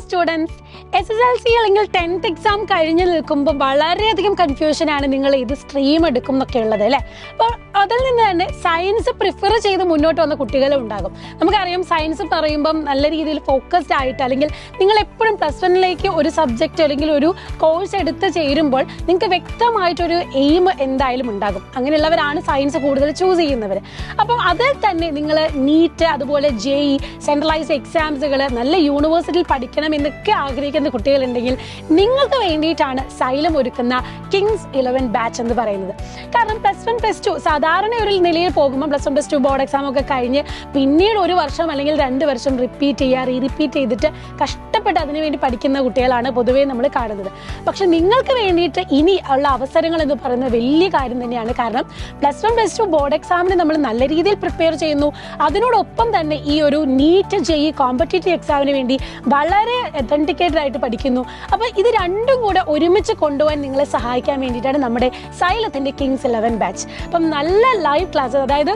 Students, SSLC അല്ലെങ്കിൽ 10th exam കഴിഞ്ഞ് നിൽക്കുമ്പോൾ വളരെയധികം കൺഫ്യൂഷനാണ് നിങ്ങൾ ഏത് സ്ട്രീം എടുക്കും എന്നൊക്കെ ഉള്ളത് അല്ലേ. അപ്പോൾ അതിൽ നിന്ന് തന്നെ സയൻസ് പ്രിഫർ ചെയ്ത് മുന്നോട്ട് വന്ന കുട്ടികളും ഉണ്ടാകും. നമുക്കറിയാം സയൻസ് പറയുമ്പം നല്ല രീതിയിൽ ഫോക്കസ്ഡ് ആയിട്ട്, അല്ലെങ്കിൽ നിങ്ങൾ എപ്പോഴും +1 ഒരു സബ്ജക്റ്റ് അല്ലെങ്കിൽ ഒരു കോഴ്സ് എടുത്ത് ചേരുമ്പോൾ നിങ്ങൾക്ക് വ്യക്തമായിട്ടൊരു എയിം എന്തായാലും ഉണ്ടാകും. അങ്ങനെയുള്ളവരാണ് സയൻസ് കൂടുതൽ ചൂസ് ചെയ്യുന്നവർ. അപ്പം അതിൽ തന്നെ നിങ്ങൾ നീറ്റ്, അതുപോലെ JEE, സെൻട്രലൈസ്ഡ് എക്സാംസുകൾ, നല്ല യൂണിവേഴ്സിറ്റിയിൽ പഠിക്കണം എന്നൊക്കെ ആഗ്രഹിക്കുന്ന കുട്ടികളുണ്ടെങ്കിൽ നിങ്ങൾക്ക് വേണ്ടിയിട്ടാണ് സൈലം ഒരുക്കുന്ന കിങ്സ് 11 ബാച്ച് എന്ന് പറയുന്നത്. കാരണം +1 +2 സാധാരണ ഒരു നിലയിൽ പോകുമ്പോൾ +1 +2 ബോർഡ് എക്സാം ഒക്കെ കഴിഞ്ഞ് പിന്നീട് 1 വർഷം അല്ലെങ്കിൽ 2 വർഷം റിപ്പീറ്റ് ചെയ്തിട്ട് കഷ്ടപ്പെട്ട് അതിനുവേണ്ടി പഠിക്കുന്ന കുട്ടികളാണ് പൊതുവേ നമ്മൾ കാണുന്നത്. പക്ഷെ നിങ്ങൾക്ക് വേണ്ടിയിട്ട് ഇനി ഉള്ള അവസരങ്ങൾ എന്ന് പറയുന്നത് വലിയ കാര്യം തന്നെയാണ്. കാരണം +1 +2 ബോർഡ് എക്സാമിന് നമ്മൾ നല്ല രീതിയിൽ പ്രിപ്പയർ ചെയ്യുന്നു. അതിനോടൊപ്പം തന്നെ ഈ ഒരു നീറ്റ് JEE കോമ്പറ്റേറ്റീവ് എക്സാമിന് വേണ്ടി വളരെ ഒതന്റിക്കേറ്റഡ് ആയിട്ട് പഠിക്കുന്നു. അപ്പോൾ ഇത് രണ്ടും കൂടെ ഒരുമിച്ച് കൊണ്ടുപോകാൻ നിങ്ങളെ സഹായിക്കാൻ വേണ്ടിയിട്ടാണ് നമ്മുടെ സൈലത്തിന്റെ കിങ്സ് 11 ബാച്ച്. അപ്പം നല്ല ലൈവ് ക്ലാസ്, അതായത്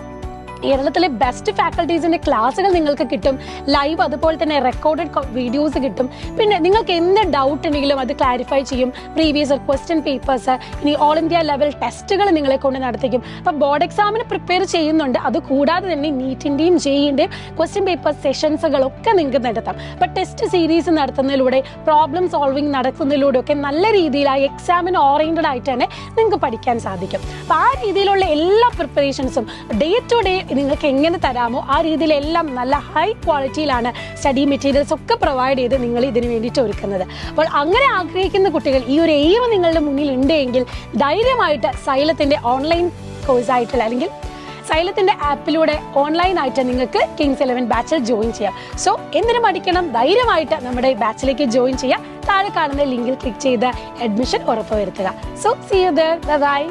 കേരളത്തിലെ ബെസ്റ്റ് ഫാക്കൽറ്റീസിൻ്റെ ക്ലാസ്സുകൾ നിങ്ങൾക്ക് കിട്ടും ലൈവ്, അതുപോലെ തന്നെ റെക്കോർഡഡ് വീഡിയോസ് കിട്ടും. പിന്നെ നിങ്ങൾക്ക് എന്ത് ഡൗട്ട് ഉണ്ടെങ്കിലും അത് ക്ലാരിഫൈ ചെയ്യും. പ്രീവിയസ് ക്വസ്റ്റ്യൻ പേപ്പേഴ്സ്, ഇനി ഓൾ ഇന്ത്യ ലെവൽ ടെസ്റ്റുകൾ നിങ്ങളെ കൊണ്ട് നടത്തിക്കും. അപ്പം ബോർഡ് എക്സാമിന് പ്രിപ്പയർ ചെയ്യുന്നുണ്ട്. അത് കൂടാതെ തന്നെ നീറ്റിൻ്റെയും JEEൻ്റെയും ക്വസ്റ്റ്യൻ പേപ്പർ സെഷൻസുകളൊക്കെ നിങ്ങൾക്ക് നടത്താം. അപ്പം ടെസ്റ്റ് സീരീസ് നടത്തുന്നതിലൂടെ, പ്രോബ്ലം സോൾവിങ് നടത്തുന്നതിലൂടെ ഒക്കെ നല്ല രീതിയിൽ ആ എക്സാമിന് ഓറിയൻറ്റഡ് ആയിട്ട് തന്നെ നിങ്ങൾക്ക് പഠിക്കാൻ സാധിക്കും. അപ്പം ആ രീതിയിലുള്ള എല്ലാ പ്രിപ്പറേഷൻസും ഡേ ടു ഡേ നിങ്ങൾക്ക് എങ്ങനെ തരാമോ ആ രീതിയിലെല്ലാം നല്ല ഹൈ ക്വാളിറ്റിയിലാണ് സ്റ്റഡി മെറ്റീരിയൽസ് ഒക്കെ പ്രൊവൈഡ് ചെയ്ത് നിങ്ങൾ ഇതിനു വേണ്ടിയിട്ട് ഒരുക്കുന്നത്. അപ്പോൾ അങ്ങനെ ആഗ്രഹിക്കുന്ന കുട്ടികൾ, ഈ ഒരു എയിം നിങ്ങളുടെ മുന്നിൽ ഉണ്ടെങ്കിൽ ധൈര്യമായിട്ട് സൈലത്തിൻ്റെ ഓൺലൈൻ കോഴ്സായിട്ടുള്ള അല്ലെങ്കിൽ സൈലത്തിൻ്റെ ആപ്പിലൂടെ ഓൺലൈനായിട്ട് നിങ്ങൾക്ക് കിങ്സ് 11 ബാച്ചിൽ ജോയിൻ ചെയ്യാം. സോ എന്തിനു മടിക്കണം, ധൈര്യമായിട്ട് നമ്മുടെ ബാച്ചിലേക്ക് ജോയിൻ ചെയ്യാം. താഴെ കാണുന്ന ലിങ്കിൽ ക്ലിക്ക് ചെയ്ത് അഡ്മിഷൻ ഉറപ്പുവരുത്തുക. So see you there. By.